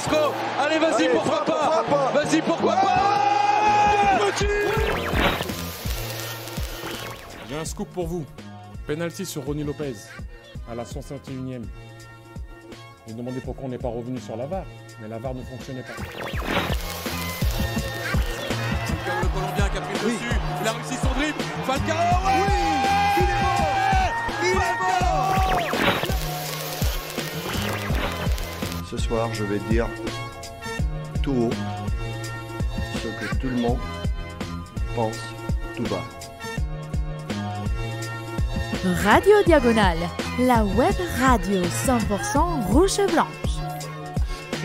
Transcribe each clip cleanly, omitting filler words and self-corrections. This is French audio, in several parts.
Isco. Allez, vas-y, pourquoi pas. Vas-y, pourquoi pas. J'ai un scoop pour vous. Penalty sur Ronny Lopez à la 151e. Vous vous demandez pourquoi on n'est pas revenu sur la VAR, mais la VAR ne fonctionnait pas. Falcao, le Colombien qui a pris le dessus. Il a réussi son dribble. Falcao, oui, il est mort. Ce soir, je vais dire tout haut ce que tout le monde pense tout bas. Radio Diagonale, la web radio 100% rouge et blanche.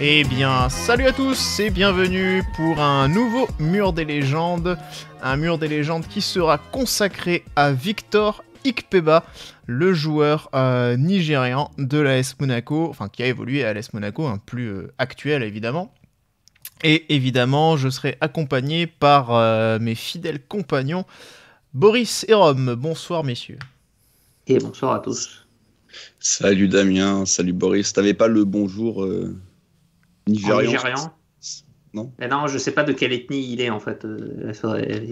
Eh bien, salut à tous et bienvenue pour un nouveau Mur des légendes. Un Mur des légendes qui sera consacré à Victor Ikpeba, le joueur nigérian de l'AS Monaco, enfin qui a évolué à l'AS Monaco, un plus actuel évidemment. Et évidemment, je serai accompagné par mes fidèles compagnons Boris et Rome. Bonsoir messieurs. Et bonsoir à tous. Salut Damien, salut Boris. T'avais pas le bonjour nigérian? Non. Non, je sais pas de quelle ethnie il est en fait.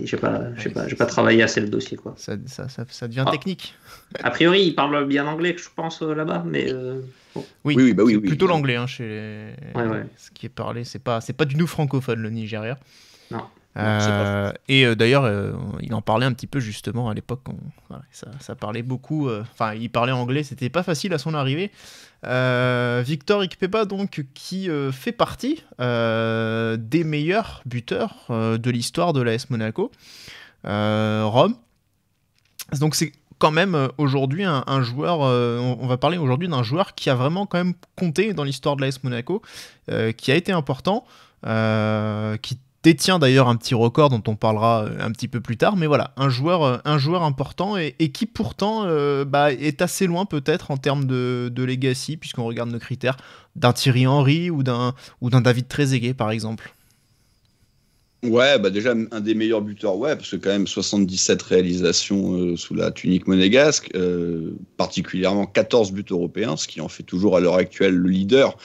J'ai pas travaillé assez le dossier quoi. Ça devient technique. A priori, il parle bien anglais, je pense là-bas, mais. Bon. Oui, plutôt l'anglais chez ouais. Ce qui est parlé, c'est pas du tout francophone le Nigeria. Non. Et d'ailleurs, il en parlait un petit peu justement à l'époque. Ça parlait beaucoup. Enfin, il parlait anglais, c'était pas facile à son arrivée. Victor Ikpeba, donc, qui fait partie des meilleurs buteurs de l'histoire de l'AS Monaco. Rome. Donc, c'est quand même aujourd'hui un joueur. On va parler aujourd'hui d'un joueur qui a vraiment quand même compté dans l'histoire de l'AS Monaco, qui a été important, qui détient d'ailleurs un petit record dont on parlera un petit peu plus tard, mais voilà, un joueur important et qui pourtant est assez loin peut-être en termes de legacy, puisqu'on regarde nos critères d'un Thierry Henry ou d'un David Trezeguet par exemple. Ouais, déjà un des meilleurs buteurs, parce que quand même 77 réalisations sous la tunique monégasque, particulièrement 14 buts européens, ce qui en fait toujours à l'heure actuelle le leader.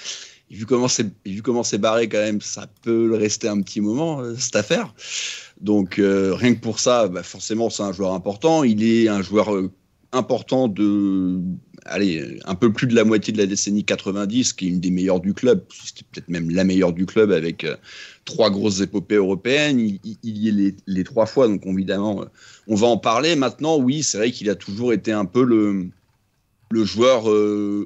Et vu comment c'est barré quand même, ça peut le rester un petit moment, cette affaire. Donc rien que pour ça, forcément c'est un joueur important. Il est un joueur important de, un peu plus de la moitié de la décennie 90, qui est une des meilleures du club. C'était peut-être même la meilleure du club avec 3 grosses épopées européennes. Il y est les 3 fois, donc évidemment on va en parler. Maintenant, oui, c'est vrai qu'il a toujours été un peu le joueur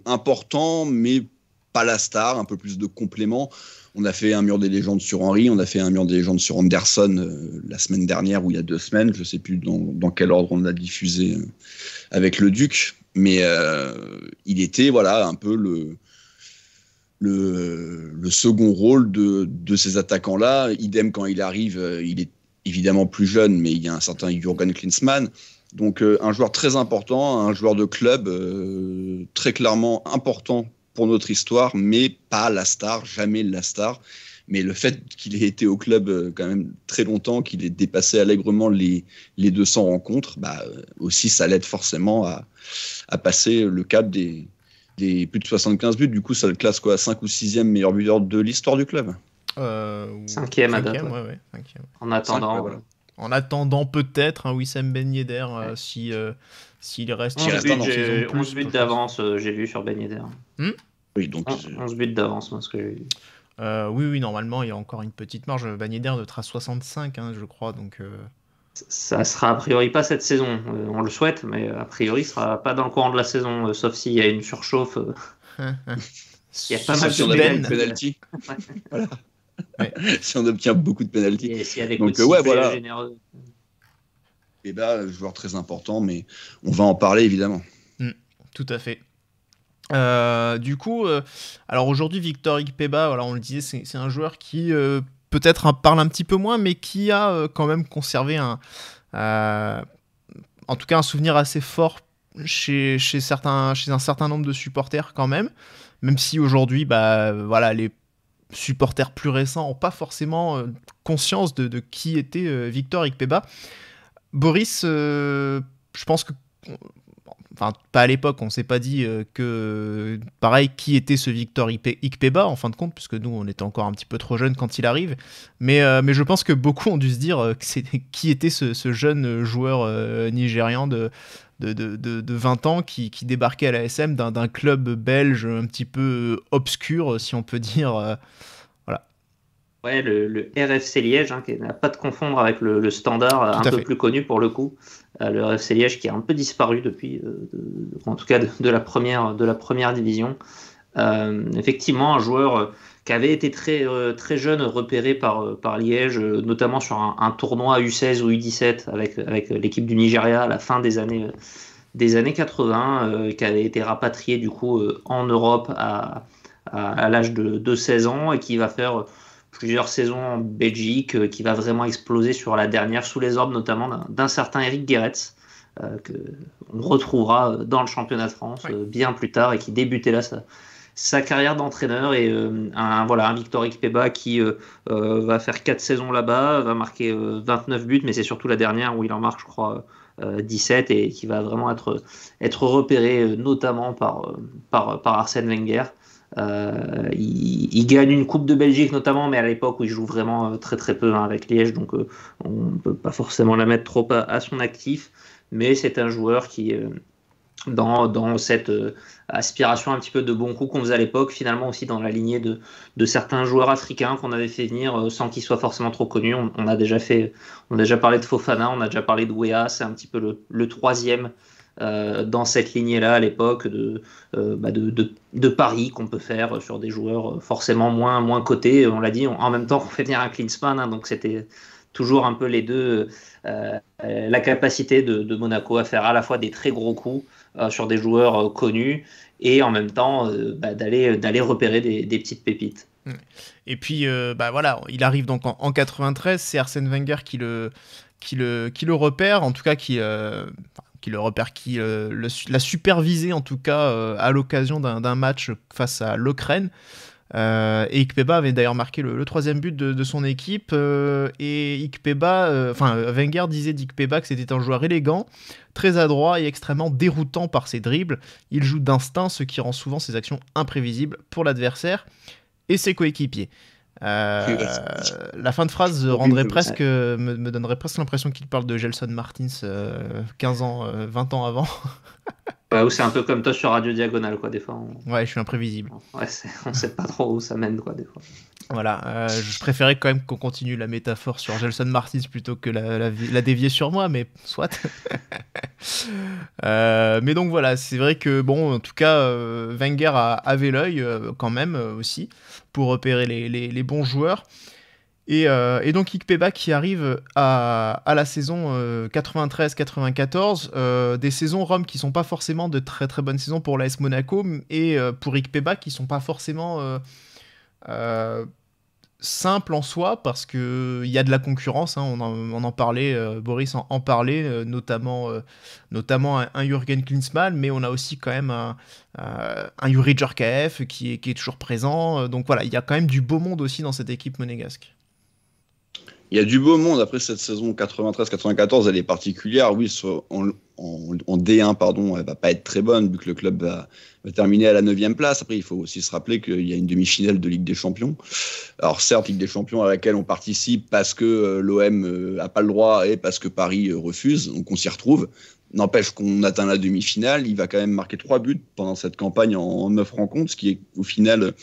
important, mais pas la star, un peu plus de complément. On a fait un mur des légendes sur Henry, on a fait un mur des légendes sur Anderson la semaine dernière ou il y a 2 semaines, je ne sais plus dans quel ordre on l'a diffusé avec le Duc, mais il était un peu le second rôle de ces attaquants-là. Idem quand il arrive, il est évidemment plus jeune, mais il y a un certain Jürgen Klinsmann. Donc un joueur très important, un joueur de club très clairement important pour notre histoire, mais pas la star, jamais la star. Mais le fait qu'il ait été au club quand même très longtemps, qu'il ait dépassé allègrement les 200 rencontres, aussi ça l'aide forcément à passer le cap des plus de 75 buts. Du coup, ça le classe 5 ou 6e meilleur buteur de l'histoire du club. 5e à date. Ouais. En attendant. En attendant peut-être un Wissam Ben Yedder s'il reste. 11 buts d'avance, j'ai vu sur Ben Yedder. Oui, donc 11 buts d'avance, moi, ce que j'ai vu. Oui, normalement, il y a encore une petite marge. Ben Yedder doit être à 65, je crois. Donc, ça sera a priori pas cette saison. On le souhaite, mais a priori, ce sera pas dans le courant de la saison, sauf s'il y a une surchauffe. Il y a pas mal de pénalty. Voilà. Ouais. Si on obtient beaucoup de pénalty. Et s'il y a des coups de généreux. Et joueur très important, mais on va en parler évidemment. Tout à fait. Du coup, alors aujourd'hui, Victor Ikpeba, on le disait, c'est un joueur qui peut-être parle un petit peu moins, mais qui a quand même conservé en tout cas un souvenir assez fort chez un certain nombre de supporters quand même si aujourd'hui, les supporters plus récents n'ont pas forcément conscience de qui était Victor Ikpeba. Boris, je pense que enfin pas à l'époque, on s'est pas dit que pareil qui était ce Victor Ikpeba en fin de compte, puisque nous on était encore un petit peu trop jeunes quand il arrive, mais je pense que beaucoup ont dû se dire qui était ce jeune joueur nigérian de 20 ans qui débarquait à l'ASM d'un club belge un petit peu obscur, si on peut dire. Ouais, le RFC Liège, qui n'a pas de confondre avec le Standard, un peu plus connu pour le coup. Le RFC Liège qui a un peu disparu depuis, en tout cas de la première division. Effectivement, un joueur qui avait été très jeune repéré par Liège, notamment sur un tournoi U16 ou U17 avec l'équipe du Nigeria à la fin des années 80, qui avait été rapatrié du coup en Europe à l'âge de 16 ans et qui va faire plusieurs saisons en Belgique, qui va vraiment exploser sur la dernière, sous les ordres notamment d'un certain Eric Guéretz, qu'on retrouvera dans le championnat de France bien plus tard et qui débutait là sa carrière d'entraîneur. Et un Victor Ikpeba qui va faire 4 saisons là-bas, va marquer 29 buts, mais c'est surtout la dernière où il en marque, je crois, 17 et qui va vraiment être repéré notamment par Arsène Wenger. Il gagne une Coupe de Belgique notamment, mais à l'époque où il joue vraiment très très peu avec Liège, donc on ne peut pas forcément la mettre trop à son actif, mais c'est un joueur qui dans cette aspiration un petit peu de bon coup qu'on faisait à l'époque, finalement aussi dans la lignée de certains joueurs africains qu'on avait fait venir sans qu'ils soient forcément trop connus. On a déjà parlé de Fofana, on a déjà parlé de Weah, c'est un petit peu le troisième dans cette lignée-là à l'époque de paris qu'on peut faire sur des joueurs forcément moins cotés. On l'a dit, en même temps qu'on fait venir un Klinsmann, donc c'était toujours un peu les deux, la capacité de Monaco à faire à la fois des très gros coups sur des joueurs connus et en même temps d'aller repérer des petites pépites. Et puis il arrive donc en 93, c'est Arsène Wenger qui le repère, en tout cas l'a supervisé en tout cas à l'occasion d'un match face à l'Ukraine. Et Ikpeba avait d'ailleurs marqué le 3e but de son équipe, et Ikpeba, Wenger disait d'Ikpeba que c'était un joueur élégant, très adroit et extrêmement déroutant par ses dribbles. Il joue d'instinct, ce qui rend souvent ses actions imprévisibles pour l'adversaire et ses coéquipiers. La fin de phrase me donnerait presque l'impression qu'il parle de Gelson Martins 15 ans, 20 ans avant. Ou c'est un peu comme toi sur Radio Diagonale, quoi, des fois. Ouais, je suis imprévisible. Ouais, on sait pas trop où ça mène, quoi, des fois. Voilà, je préférais quand même qu'on continue la métaphore sur Gelson Martins plutôt que la dévier sur moi, mais soit. Mais donc voilà, c'est vrai que, bon, en tout cas, Wenger avait l'œil quand même aussi pour repérer les bons joueurs. Et donc Ikpeba qui arrive à la saison 93-94, des saisons Rome qui sont pas forcément de très très bonnes saisons pour l'AS Monaco, et pour Ikpeba qui sont pas forcément simples en soi, parce qu'il y a de la concurrence, on en parlait, Boris en parlait, notamment un Jürgen Klinsmann, mais on a aussi quand même un Youri Djorkaeff qui est toujours présent, donc voilà, il y a quand même du beau monde aussi dans cette équipe monégasque. Il y a du beau monde. Après cette saison 93-94, elle est particulière. Oui, en D1, pardon, elle va pas être très bonne vu que le club va terminer à la 9e place. Après, il faut aussi se rappeler qu'il y a une demi-finale de Ligue des Champions. Alors certes, Ligue des Champions à laquelle on participe parce que l'OM n'a pas le droit et parce que Paris refuse, donc on s'y retrouve. N'empêche qu'on atteint la demi-finale. Il va quand même marquer 3 buts pendant cette campagne en 9 rencontres, ce qui est au final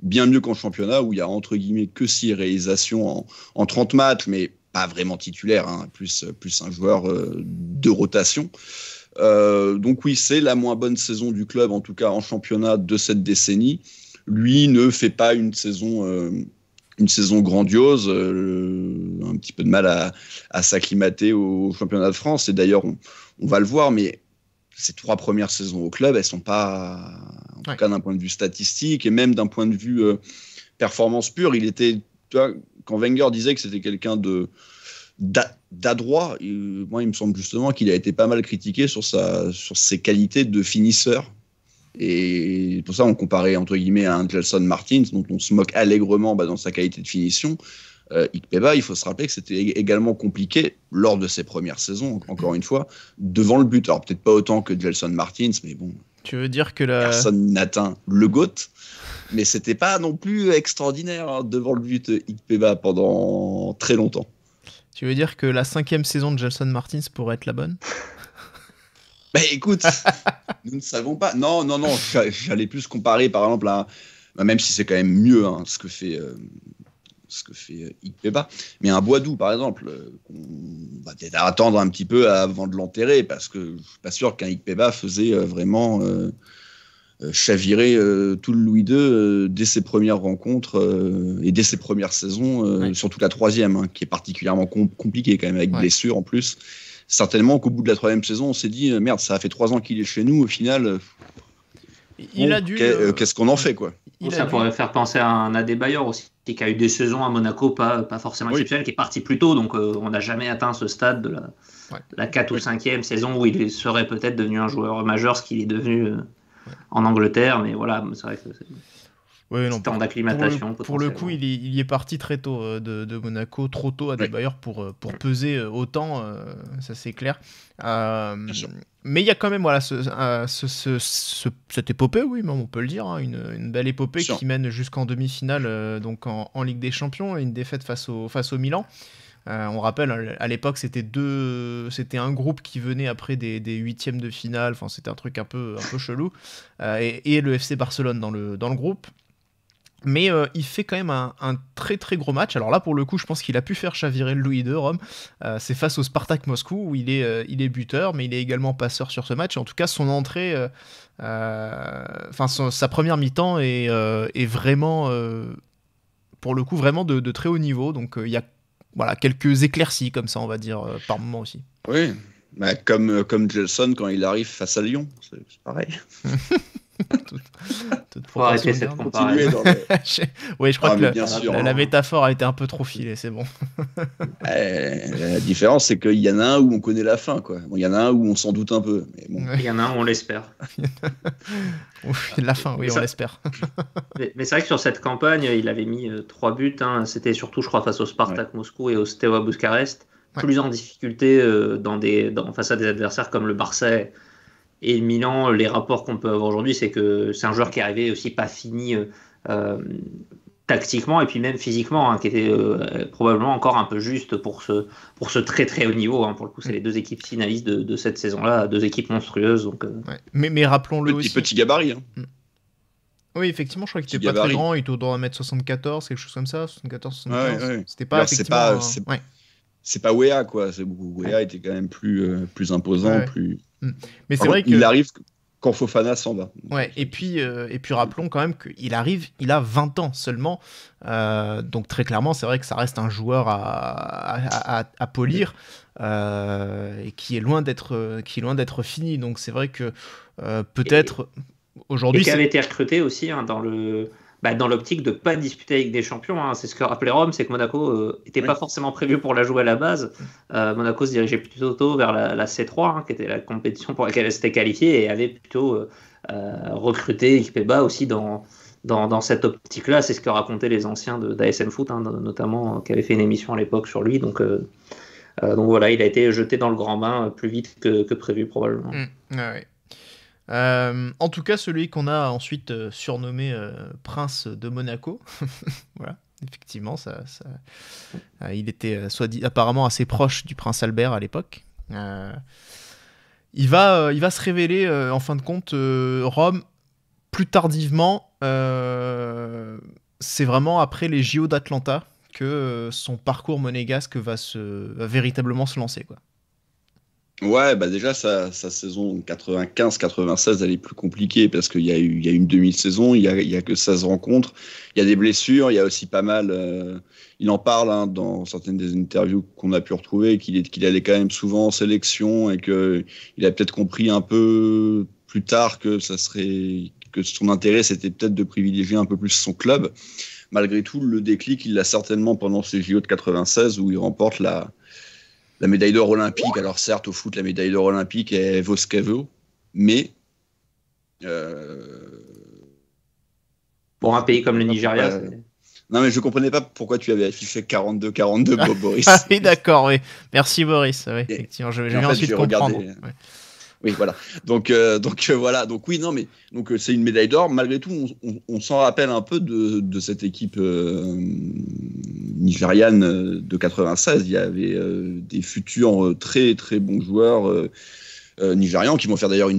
bien mieux qu'en championnat où il y a entre guillemets que 6 réalisations en 30 matchs, mais pas vraiment titulaire, plus un joueur de rotation. Donc oui, c'est la moins bonne saison du club, en tout cas en championnat de cette décennie. Lui ne fait pas une saison grandiose, un petit peu de mal à s'acclimater au championnat de France. Et d'ailleurs, on va le voir, mais ces 3 premières saisons au club, elles sont pas, en tout cas d'un point de vue statistique et même d'un point de vue performance pure, il était, tu vois, quand Wenger disait que c'était quelqu'un d'adroit, moi il me semble justement qu'il a été pas mal critiqué sur ses qualités de finisseur. Et pour ça on comparait entre guillemets à un Gelson Martins dont on se moque allègrement dans sa qualité de finition. Ikpeba, il faut se rappeler que c'était également compliqué lors de ses premières saisons, encore une fois, devant le but. Alors peut-être pas autant que Gelson Martins, mais bon. Tu veux dire que personne n'atteint le GOAT, mais c'était pas non plus extraordinaire devant le but Ikpeba pendant très longtemps. Tu veux dire que la 5e saison de Gelson Martins pourrait être la bonne? Bah écoute, nous ne savons pas. Non, j'allais plus comparer par exemple à, même si c'est quand même mieux ce que fait Ikpeba, mais un Boadou par exemple, on va peut-être attendre un petit peu avant de l'enterrer, parce que je suis pas sûr qu'un Ikpeba faisait vraiment chavirer tout le Louis II dès ses premières rencontres et dès ses premières saisons, surtout la 3e, qui est particulièrement compliquée quand même, avec blessure en plus. Certainement qu'au bout de la 3e saison, on s'est dit merde, ça a fait 3 ans qu'il est chez nous, au final. Qu'est-ce qu'on en fait, quoi. Ça pourrait faire penser à un Adebayor aussi, qui a eu des saisons à Monaco pas forcément exceptionnelles, qui est parti plus tôt, donc on n'a jamais atteint ce stade de la 4 ou 5e saison où il serait peut-être devenu un joueur majeur, ce qu'il est devenu en Angleterre, mais voilà, c'est vrai que c'est temps d'acclimatation. Pour le coup, il y est parti très tôt de Monaco, trop tôt Adebayor pour peser autant, ça c'est clair. Mais il y a quand même cette épopée, oui, on peut le dire, une belle épopée qui mène jusqu'en demi-finale, donc en Ligue des Champions, et une défaite face au Milan. On rappelle, à l'époque, c'était un groupe qui venait après des 8e de finale, enfin c'était un truc un peu chelou, et le FC Barcelone dans le groupe. Mais il fait quand même un très très gros match. Alors là, pour le coup, je pense qu'il a pu faire chavirer le Louis II, Rome. C'est face au Spartak Moscou, où il est buteur, mais il est également passeur sur ce match. En tout cas, son entrée, sa première mi-temps est vraiment, pour le coup, vraiment de très haut niveau. Donc il y a quelques éclaircies comme ça, on va dire, par moment aussi. Oui, comme Gelson quand il arrive face à Lyon, c'est pareil. Faut arrêter cette comparaison. Oui, je crois que la métaphore a été un peu trop filée, c'est bon. La différence, c'est qu'il y en a un où on connaît la fin, quoi. Bon, il y en a un où on s'en doute un peu. Mais bon. Il y en a un où on l'espère. La fin, oui, on l'espère. Mais c'est vrai que sur cette campagne, il avait mis 3 buts. C'était surtout, je crois, face au Spartak Moscou et au Steaua Bucarest. Plus en difficulté face à des adversaires comme le Barça et le Milan. Les rapports qu'on peut avoir aujourd'hui, c'est que c'est un joueur qui est arrivé aussi pas fini tactiquement et puis même physiquement, qui était probablement encore un peu juste pour ce très très haut niveau. Pour le coup, c'est les 2 équipes finalistes de cette saison-là, 2 équipes monstrueuses. Donc, mais rappelons-le aussi. Petit gabarit. Oui, effectivement, je crois qu'il était pas très grand, il était autour d'1m74, quelque chose comme ça, 74-75. C'était pas effectivement... C'est pas Wea, quoi. Wea était quand même plus imposant, plus... Mais c'est vrai que... Il arrive quand Fofana s'en va. Et puis rappelons quand même qu'il arrive, il a 20 ans seulement, donc très clairement, c'est vrai que ça reste un joueur à polir, et qui est loin d'être fini. Donc c'est vrai que peut-être aujourd'hui... Et qui avait été recruté aussi dans l'optique de ne pas disputer avec des champions. C'est ce que rappelait Rome, c'est que Monaco n'était pas forcément prévu pour la jouer à la base. Monaco se dirigeait plutôt tôt vers la C3, qui était la compétition pour laquelle elle s'était qualifiée, et avait plutôt recruté Ikpeba aussi dans cette optique-là. C'est ce que racontaient les anciens d'ASM Foot, notamment, qui avaient fait une émission à l'époque sur lui. Donc voilà, il a été jeté dans le grand bain plus vite que prévu, probablement. En tout cas, celui qu'on a ensuite surnommé Prince de Monaco, voilà, effectivement, il était apparemment assez proche du Prince Albert à l'époque. Il va se révéler en fin de compte, Rome, plus tardivement. C'est vraiment après les JO d'Atlanta que son parcours monégasque va véritablement se lancer, quoi. Ouais, déjà sa saison 95-96, elle est plus compliquée parce qu'il y a une demi-saison, il y a que 16 rencontres, il y a des blessures, il y a aussi pas mal. Il en parle dans certaines des interviews qu'on a pu retrouver, qu'il allait quand même souvent en sélection et que il a peut-être compris un peu plus tard que son intérêt c'était peut-être de privilégier un peu plus son club. Malgré tout, le déclic, il l'a certainement pendant ces JO de 96 où il remporte la médaille d'or olympique. Alors certes, au foot, la médaille d'or olympique vaut ce qu'elle vaut, mais... Pour un pays comme le Nigeria... Non, mais je comprenais pas pourquoi tu avais affiché 42-42, Boris. Ah oui, d'accord, oui. Merci, Boris. Oui, effectivement, je vais ensuite comprendre. Ouais. Oui, voilà. Donc voilà. Donc oui, non, mais donc c'est une médaille d'or. Malgré tout, on s'en rappelle un peu de cette équipe nigériane de 96. Il y avait des futurs très très bons joueurs nigérians qui vont faire d'ailleurs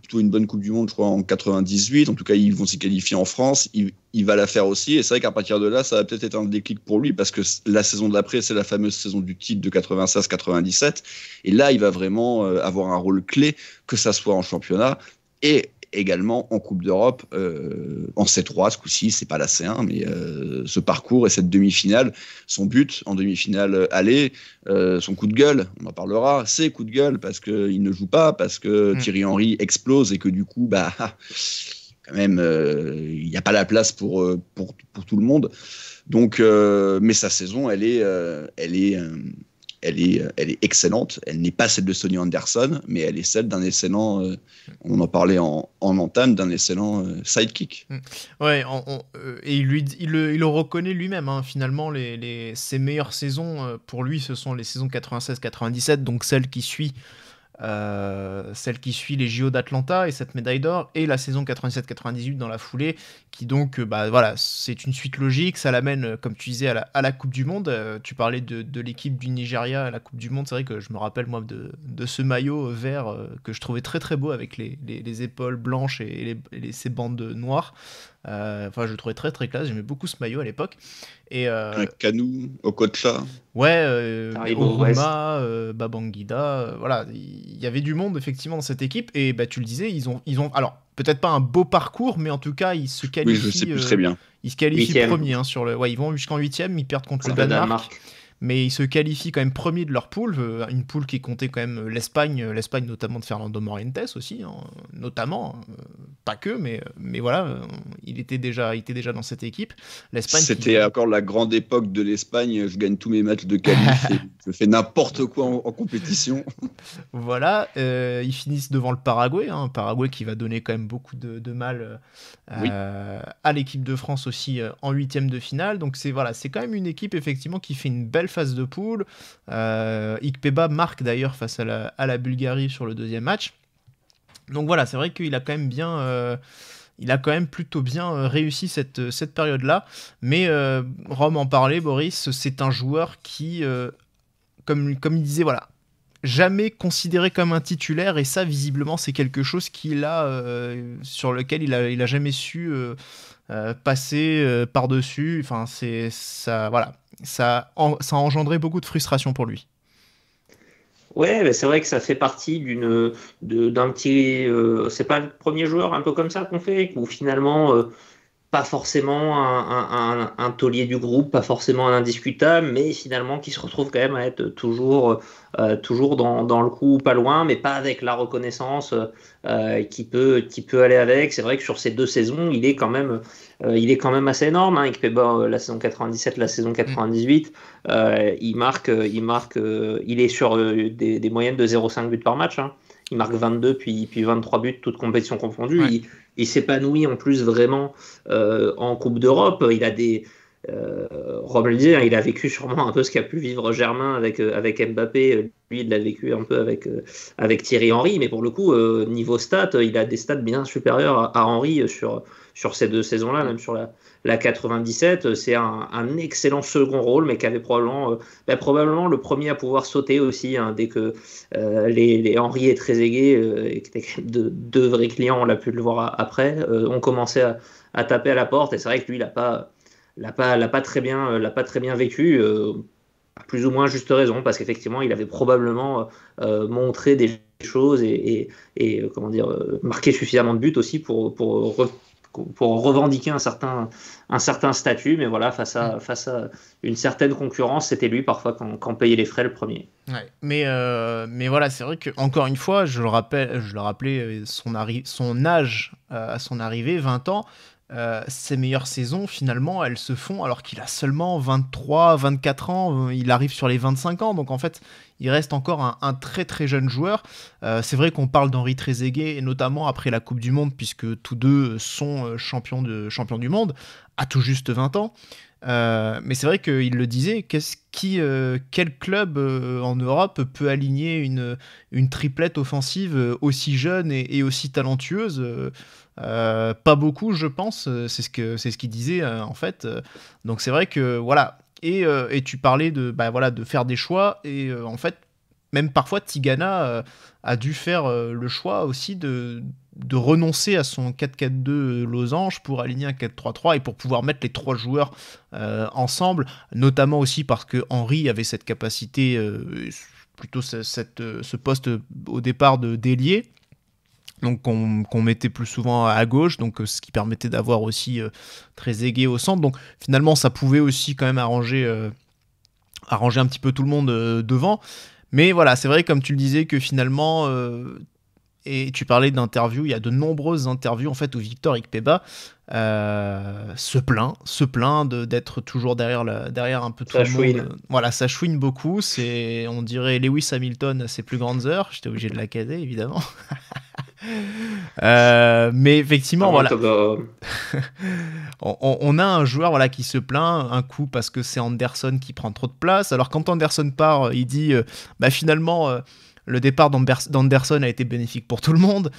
plutôt une bonne Coupe du Monde, je crois, en 98. En tout cas, ils vont s'y qualifier en France. Il va la faire aussi. Et c'est vrai qu'à partir de là, ça va peut-être être un déclic pour lui parce que la saison d'après, c'est la fameuse saison du titre de 96-97. Et là, il va vraiment avoir un rôle clé, que ça soit en championnat et également en Coupe d'Europe, en C3 ce coup-ci, c'est pas la C1, mais ce parcours et cette demi-finale, son but en demi-finale aller, son coup de gueule, on en parlera, c'est coup de gueule parce qu'il ne joue pas, parce que Thierry Henry explose et que du coup, bah, quand même, il n'y a pas la place pour tout le monde. Donc, mais sa saison, elle est excellente. Elle n'est pas celle de Sonny Anderson, mais elle est celle d'un excellent, on en parlait en entame, d'un excellent sidekick. Ouais, et il le reconnaît lui-même. Hein, finalement, ses meilleures saisons, pour lui, ce sont les saisons 96-97, donc celle qui suit les JO d'Atlanta et cette médaille d'or, et la saison 97-98 dans la foulée, qui donc, voilà, c'est une suite logique, ça l'amène, comme tu disais, à la Coupe du Monde. Tu parlais de l'équipe du Nigeria à la Coupe du Monde, c'est vrai que je me rappelle, moi, de ce maillot vert que je trouvais très très beau, avec les épaules blanches et ces bandes noires. Enfin, je le trouvais très très classe, j'aimais beaucoup ce maillot à l'époque. Et Kanou, Okocha. Ouais, Oruma, Babangida, voilà, il y avait du monde effectivement dans cette équipe, et tu le disais, ils ont alors peut-être pas un beau parcours, mais en tout cas ils se qualifient. Oui, je sais plus très bien. Ils se qualifient premier ils vont jusqu'en 8e, ils perdent contre le Danemark. Mais ils se qualifient quand même premier de leur poule, une poule qui comptait quand même l'Espagne notamment de Fernando Morientes aussi, hein, notamment, pas que, mais voilà, il était déjà dans cette équipe. L'Espagne c'était encore la grande époque de l'Espagne, je gagne tous mes matchs de qualif, je fais n'importe quoi en compétition. Voilà, ils finissent devant le Paraguay, hein, Paraguay qui va donner quand même beaucoup de mal à l'équipe de France aussi en 8e de finale. Donc c'est quand même une équipe effectivement qui fait une belle phase de poule. Ikpeba marque d'ailleurs face à la Bulgarie sur le deuxième match. Donc voilà, c'est vrai qu'il a quand même plutôt bien réussi cette période-là. Mais Rome en parlait, Boris, c'est un joueur qui, comme il disait, voilà, jamais considéré comme un titulaire, et ça visiblement c'est quelque chose sur lequel il a jamais su passer par-dessus. Enfin, c'est ça, voilà. Ça a engendré beaucoup de frustration pour lui. Ouais, mais c'est vrai que ça fait partie d'un petit. C'est pas le premier joueur un peu comme ça qu'on fait, où finalement, pas forcément un taulier du groupe, pas forcément un indiscutable, mais finalement qui se retrouve quand même à être toujours dans le coup, pas loin, mais pas avec la reconnaissance qui peut aller avec. C'est vrai que sur ces deux saisons, il est quand même assez énorme. Hein. La saison 97, la saison 98, il est sur des moyennes de 0,5 buts par match. Hein. Il marque 22 puis 23 buts, toutes compétitions confondues. Ouais. Il s'épanouit en plus vraiment en Coupe d'Europe. Il a Rob le disait, il a vécu sûrement un peu ce qu'a pu vivre Germain avec Mbappé. Lui, il l'a vécu un peu avec Thierry Henry. Mais pour le coup, niveau stats, il a des stats bien supérieurs à Henry sur ces deux saisons-là, même sur la 97. C'est un excellent second rôle, mais qui avait probablement le premier à pouvoir sauter aussi, hein, dès que les Henry et Trezeguet, qui étaient deux vrais clients, on l'a pu le voir après, ont commencé à taper à la porte. Et c'est vrai que lui, il l'a pas très bien vécu, à plus ou moins juste raison, parce qu'effectivement, il avait probablement montré des choses et marqué suffisamment de buts aussi pour revendiquer un certain statut, mais voilà, face à une certaine concurrence, c'était lui parfois quand payait les frais le premier. Ouais, mais voilà, c'est vrai que encore une fois, je le rappelais, son âge à son arrivée, 20 ans. Ses meilleures saisons, finalement, elles se font alors qu'il a seulement 23, 24 ans, il arrive sur les 25 ans, donc en fait, il reste encore un très très jeune joueur. C'est vrai qu'on parle d'Henry Trezeguet, et notamment après la Coupe du Monde, puisque tous deux sont champions du monde. à tout juste 20 ans. Mais c'est vrai qu'il le disait, quel club en Europe peut aligner une triplette offensive aussi jeune et aussi talentueuse? Pas beaucoup, je pense. C'est ce qu'il disait en fait. Donc c'est vrai que voilà. Et tu parlais de faire des choix. Et en fait, même parfois, Tigana a dû faire le choix aussi de renoncer à son 4-4-2 losange pour aligner un 4-3-3 et pour pouvoir mettre les 3 joueurs ensemble, notamment aussi parce que Henry avait cette capacité, plutôt ce poste au départ de d'ailier, donc qu'on mettait plus souvent à gauche, donc ce qui permettait d'avoir aussi Trezeguet au centre. Donc finalement, ça pouvait aussi quand même arranger un petit peu tout le monde devant. Mais voilà, c'est vrai, comme tu le disais, que finalement... Et tu parlais d'interviews, il y a de nombreuses interviews en fait où Victor Ikpeba se plaint d'être toujours derrière un peu tout le monde. Voilà, ça chouine beaucoup. On dirait Lewis Hamilton à ses plus grandes heures. J'étais obligé de la caser, évidemment. Mais effectivement, voilà. On a un joueur voilà, qui se plaint un coup parce que c'est Anderson qui prend trop de place. Alors quand Anderson part, il dit finalement... le départ d'Anderson a été bénéfique pour tout le monde.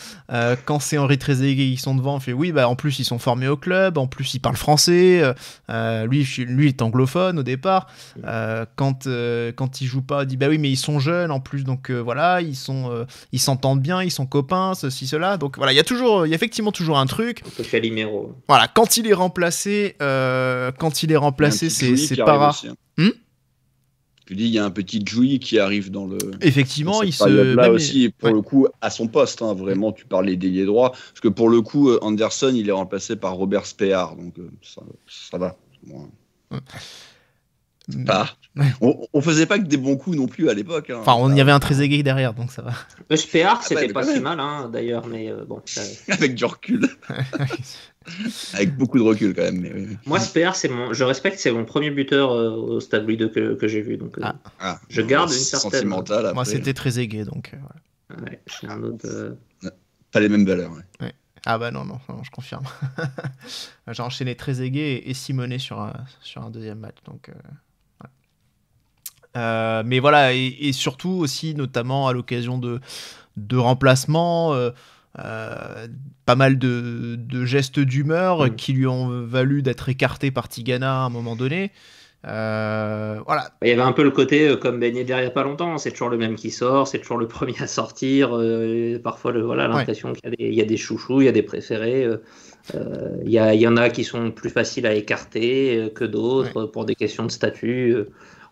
Quand c'est Henry Trezeguet, ils sont devant, on fait oui, en plus ils sont formés au club, en plus ils parlent français, lui est anglophone au départ. Quand il joue pas, il dit oui, mais ils sont jeunes en plus, donc voilà, ils s'entendent bien, ils sont copains, ceci, cela. Donc voilà, il y a effectivement toujours un truc. Un peu Calimero. Voilà, quand il est remplacé, c'est pas rare. Tu dis, il y a un petit Djoui qui arrive dans le... Effectivement, il se... Là aussi, pour le coup, à son poste, hein, vraiment, tu parlais d'ailier droit, parce que pour le coup, Anderson, il est remplacé par Robert Spear, donc ça va. On faisait pas que des bons coups non plus à l'époque. Hein. Enfin, il y avait un Trezeguet derrière, donc ça va. Spear, c'était pas si mal, hein, d'ailleurs, mais bon... Avec du recul. Avec beaucoup de recul quand même. Mais... Moi, Spear, je respecte, c'est mon premier buteur au Stade Louis II que j'ai vu. Donc, je garde une certaine. Sentimentale. Moi, c'était Trezeguet, donc. Ouais, j'ai un autre. Pas les mêmes valeurs. Ouais. Ah bah non, je confirme. J'ai enchaîné Trezeguet et Simonet sur un deuxième match, donc. Mais voilà, et surtout aussi, notamment à l'occasion de remplacements. Pas mal de gestes d'humeur qui lui ont valu d'être écarté par Tigana à un moment donné. Voilà. Il y avait un peu le côté comme Ben Yedder il n'y a pas longtemps, c'est toujours le même qui sort, c'est toujours le premier à sortir. Parfois, l'impression qu'il y a des chouchous, il y a des préférés. Il y en a qui sont plus faciles à écarter que d'autres pour des questions de statut.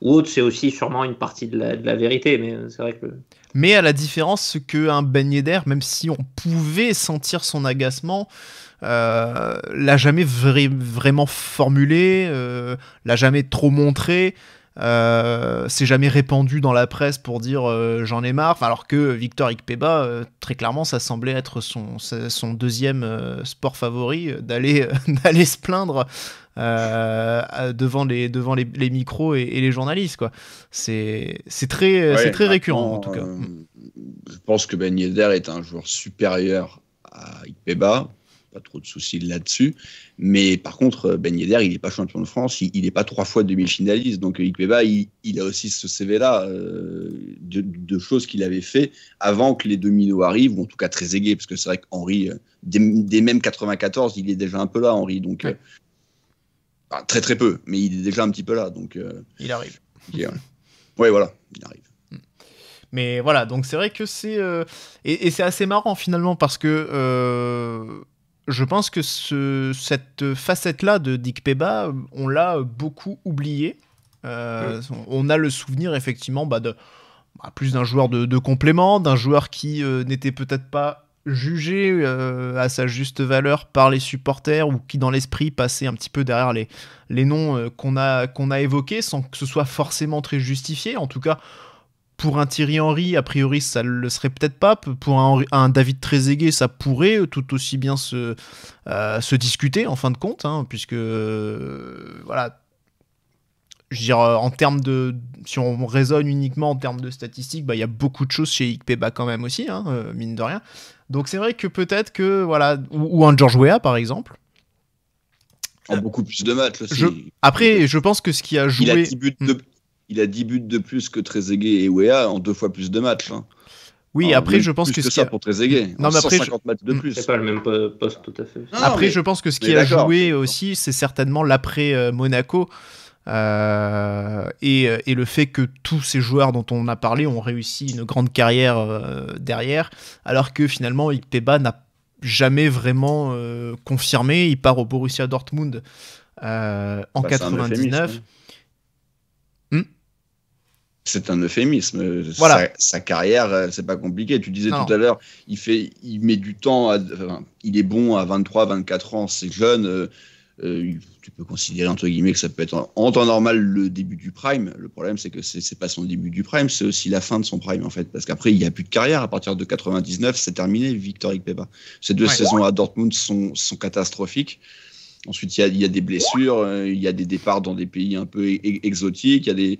Ou autre, c'est aussi sûrement une partie de la vérité, mais c'est vrai que... Mais à la différence qu'un Ben Yedder, même si on pouvait sentir son agacement, l'a jamais vraiment formulé, l'a jamais trop montré, s'est jamais répandu dans la presse pour dire j'en ai marre, alors que Victor Ikpeba, très clairement, ça semblait être son deuxième sport favori, d'aller se plaindre devant les micros et les journalistes, quoi. C'est très récurrent en tout cas. Je pense que Ben Yedder est un joueur supérieur à Ikpeba, pas trop de soucis là-dessus, mais par contre Ben Yedder il n'est pas champion de France, il n'est pas 3 fois demi-finaliste, donc Ikpeba il a aussi ce CV-là de choses qu'il avait fait avant que les dominos arrivent, ou en tout cas Trezeguet, parce que c'est vrai qu'Henry dès même 94 il est déjà un peu là, Henry, donc très très peu, mais il est déjà un petit peu là, donc il arrive. Ouais, voilà, il arrive. Mais voilà, donc c'est vrai que c'est et c'est assez marrant finalement parce que je pense que cette facette-là de d'Ikpeba, on l'a beaucoup oublié. On a le souvenir effectivement plus d'un joueur de complément, d'un joueur qui n'était peut-être pas jugé à sa juste valeur par les supporters, ou qui dans l'esprit passait un petit peu derrière les noms qu'on a évoqués sans que ce soit forcément très justifié. En tout cas, pour un Thierry Henry, a priori ça le serait peut-être pas. Pour un David Trezeguet, ça pourrait tout aussi bien se discuter en fin de compte, hein, puisque voilà, je veux dire, en termes de, si on raisonne uniquement en termes de statistiques, il y a beaucoup de choses chez Ikpeba quand même aussi, hein, mine de rien. Donc c'est vrai que peut-être que voilà, ou un George Weah par exemple. En beaucoup plus de matchs aussi. Après, je pense que ce qui a joué... Il a 10 buts de plus que Trezeguet et Weah en 2 fois plus de matchs. Hein. Oui, après, je pense que ça pour Trezeguet. Non, mais après, 150 matchs de plus. C'est pas le même poste, tout à fait. Non, après, je pense que ce qui a joué aussi, c'est certainement l'après Monaco. Et le fait que tous ces joueurs dont on a parlé ont réussi une grande carrière derrière, alors que finalement, Ikpeba n'a jamais vraiment confirmé. Il part au Borussia Dortmund en 99. C'est un euphémisme. Voilà. Sa carrière, c'est pas compliqué. Tu disais tout à l'heure, il met du temps. Il est bon à 23, 24 ans. C'est jeune. Tu peux considérer entre guillemets que ça peut être en temps normal le début du prime. Le problème, c'est que c'est pas son début du prime, c'est aussi la fin de son prime en fait. Parce qu'après, il n'y a plus de carrière. À partir de 99, c'est terminé. Victor Ikpeba. Ces 2 saisons à Dortmund sont catastrophiques. Ensuite, il y a des blessures, il y a des départs dans des pays un peu exotiques, il y a des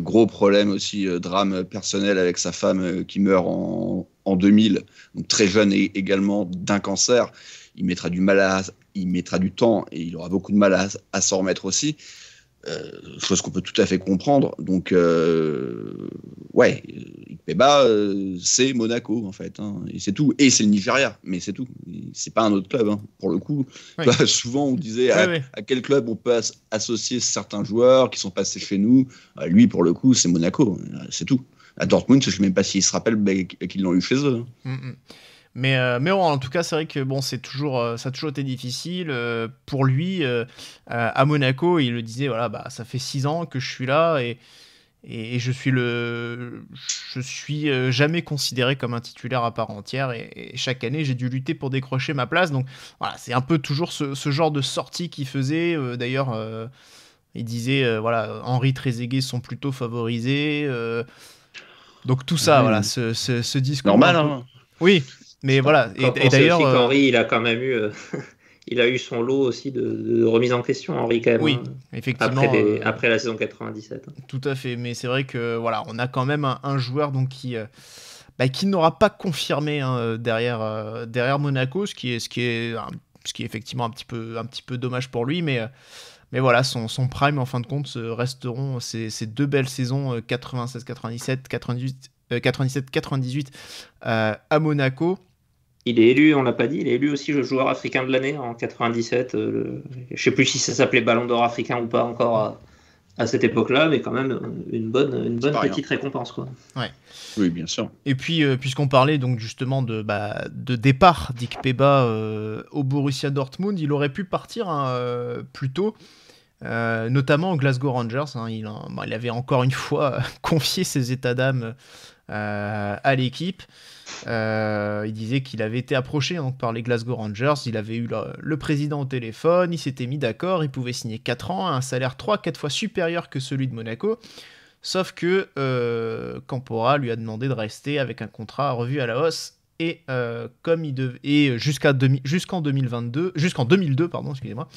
gros problèmes aussi, drame personnel avec sa femme qui meurt en 2000, donc très jeune et également d'un cancer. Il mettra du temps et il aura beaucoup de mal à s'en remettre aussi. Chose qu'on peut tout à fait comprendre. Donc, Ikpeba, c'est Monaco, en fait. Hein, et c'est tout. Et c'est le Nigeria, mais c'est tout. C'est pas un autre club, hein, pour le coup. Oui. Souvent, on disait à quel club on peut associer certains joueurs qui sont passés chez nous. Lui, pour le coup, c'est Monaco. C'est tout. À Dortmund, je ne sais même pas s'ils se rappellent qu'ils l'ont eu chez eux. Mais en tout cas, c'est vrai que bon, ça a toujours été difficile pour lui. À Monaco, il le disait, voilà, ça fait 6 ans que je suis là et je suis jamais considéré comme un titulaire à part entière et chaque année, j'ai dû lutter pour décrocher ma place. Donc voilà, c'est un peu toujours ce genre de sortie qu'il faisait. D'ailleurs, il disait, voilà, Henry, Trezeguet sont plutôt favorisés. Donc tout ça, voilà, ce discours. Normal, hein. Oui. Mais voilà, et d'ailleurs, aussi qu'Henry, il a quand même eu, il a eu son lot aussi de remise en question, Henry quand même. Oui, effectivement. Après la saison 97. Tout à fait, mais c'est vrai que voilà, on a quand même un joueur donc qui n'aura pas confirmé derrière Monaco, ce qui est effectivement un petit peu dommage pour lui, mais voilà, son prime en fin de compte resteront ces 2 belles saisons 96-97, 97-98 à Monaco. Il est élu, on l'a pas dit, il est élu aussi le joueur africain de l'année en 97. Je sais plus si ça s'appelait Ballon d'Or africain ou pas encore à cette époque-là, mais quand même une bonne petite récompense, quoi. Ouais. Oui, bien sûr. Et puis, puisqu'on parlait donc justement de départ d'Ikpeba au Borussia Dortmund, il aurait pu partir plus tôt. Notamment au Glasgow Rangers, hein, il avait encore une fois confié ses états d'âme à l'équipe. Il disait qu'il avait été approché donc, par les Glasgow Rangers, il avait eu le président au téléphone, il s'était mis d'accord, il pouvait signer 4 ans à un salaire 3-4 fois supérieur que celui de Monaco, sauf que Campora lui a demandé de rester avec un contrat revu à la hausse et jusqu'en 2002, excusez-moi.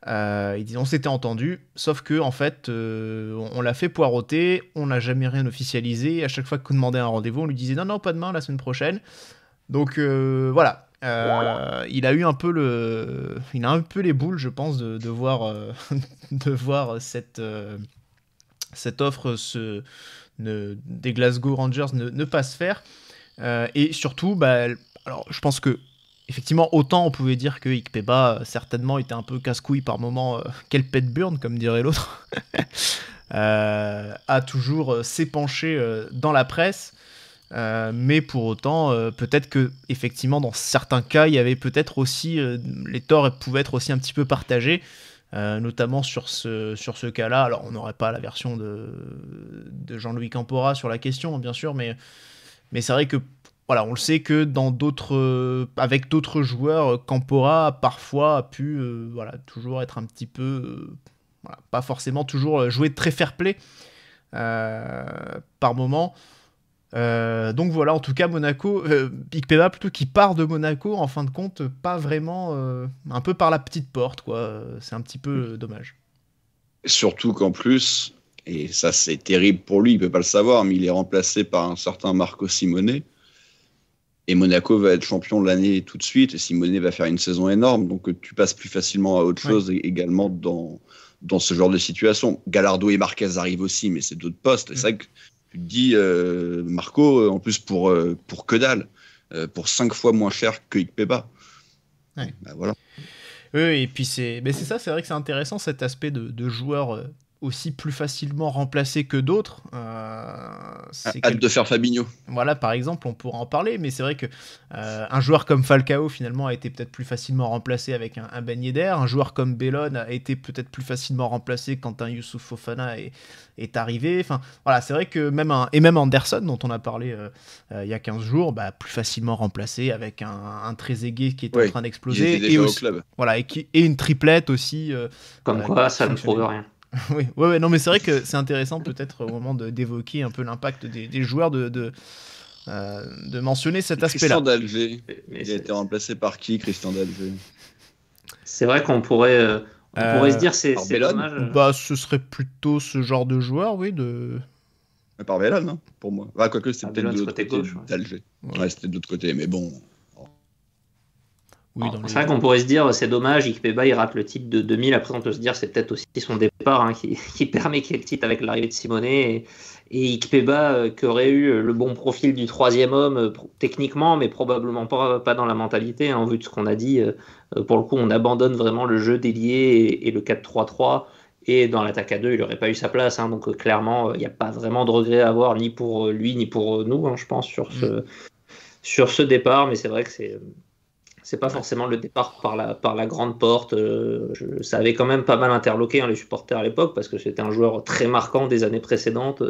Il dit on s'était entendu, sauf que en fait on l'a fait poireauter, on n'a jamais rien officialisé. À chaque fois qu'on demandait un rendez-vous, on lui disait non pas demain, la semaine prochaine. Donc voilà, il a un peu les boules, je pense, de voir cette offre des Glasgow Rangers ne pas se faire. Et surtout, alors je pense que effectivement, autant on pouvait dire que Ikpeba certainement était un peu casse-couille par moment, quel pet burn, comme dirait l'autre, a toujours s'épanché dans la presse, mais pour autant, peut-être que effectivement dans certains cas, il y avait peut-être aussi les torts pouvaient être aussi un petit peu partagés, notamment sur ce cas-là. Alors on n'aurait pas la version de Jean-Louis Campora sur la question, bien sûr, mais c'est vrai que voilà, on le sait que avec d'autres joueurs, Campora parfois a pu toujours être un petit peu, pas forcément toujours jouer très fair-play par moment. Donc voilà, en tout cas Monaco, Ikpeba plutôt qui part de Monaco, en fin de compte, pas vraiment, un peu par la petite porte, quoi. C'est un petit peu dommage. Surtout qu'en plus, et ça c'est terrible pour lui, il peut pas le savoir, mais il est remplacé par un certain Marco Simone. Et Monaco va être champion de l'année tout de suite, et Simonet va faire une saison énorme, donc tu passes plus facilement à autre chose également dans ce genre de situation. Gallardo et Marquez arrivent aussi, mais c'est d'autres postes. Et c'est vrai que tu te dis, Marco, en plus pour que dalle, pour 5 fois moins cher que Ikpeba. Ouais. Bah, voilà. Oui, et puis c'est ça, c'est vrai que c'est intéressant cet aspect de joueurs aussi plus facilement remplacés que d'autres. Hâte de faire Fabinho. Voilà, par exemple, on pourra en parler, mais c'est vrai que un joueur comme Falcao, finalement, a été peut-être plus facilement remplacé avec un Ben Yedder. Un joueur comme Bellone a été peut-être plus facilement remplacé quand un Youssouf Fofana est arrivé. Enfin, voilà, c'est vrai que même Anderson, dont on a parlé il y a 15 jours, plus facilement remplacé avec un Trezeguet qui est en train d'exploser. Il était déjà au club. Voilà, et une triplette aussi. Comme quoi, ça ne prouve rien. Oui, ouais, non, mais c'est vrai que c'est intéressant peut-être au moment d'évoquer un peu l'impact des joueurs de mentionner cet aspect-là. Christian d'Alger, il a été remplacé par qui, Christian d'Alger? C'est vrai qu'on pourrait se dire c'est dommage. Ce serait plutôt ce genre de joueur, oui, Mais par Bellone, hein, pour moi. Quoique c'était peut-être de l'autre côté gauche, d'Alger. Ouais, c'était de l'autre côté, mais bon. Oui, c'est vrai qu'on pourrait se dire c'est dommage, Ikpeba il rate le titre de 2000, après on peut se dire c'est peut-être aussi son départ qui permet qu'il y ait le titre avec l'arrivée de Simonet et Ikpeba qui aurait eu le bon profil du troisième homme techniquement mais probablement pas dans la mentalité en vue de ce qu'on a dit. Pour le coup on abandonne vraiment le jeu d'ailier et le 4-3-3 et dans l'attaque à 2 il n'aurait pas eu sa place, donc clairement il n'y a pas vraiment de regret à avoir ni pour lui ni pour nous, je pense sur ce départ, mais c'est vrai que c'est pas forcément le départ par la grande porte. Ça avait quand même pas mal interloqué les supporters à l'époque parce que c'était un joueur très marquant des années précédentes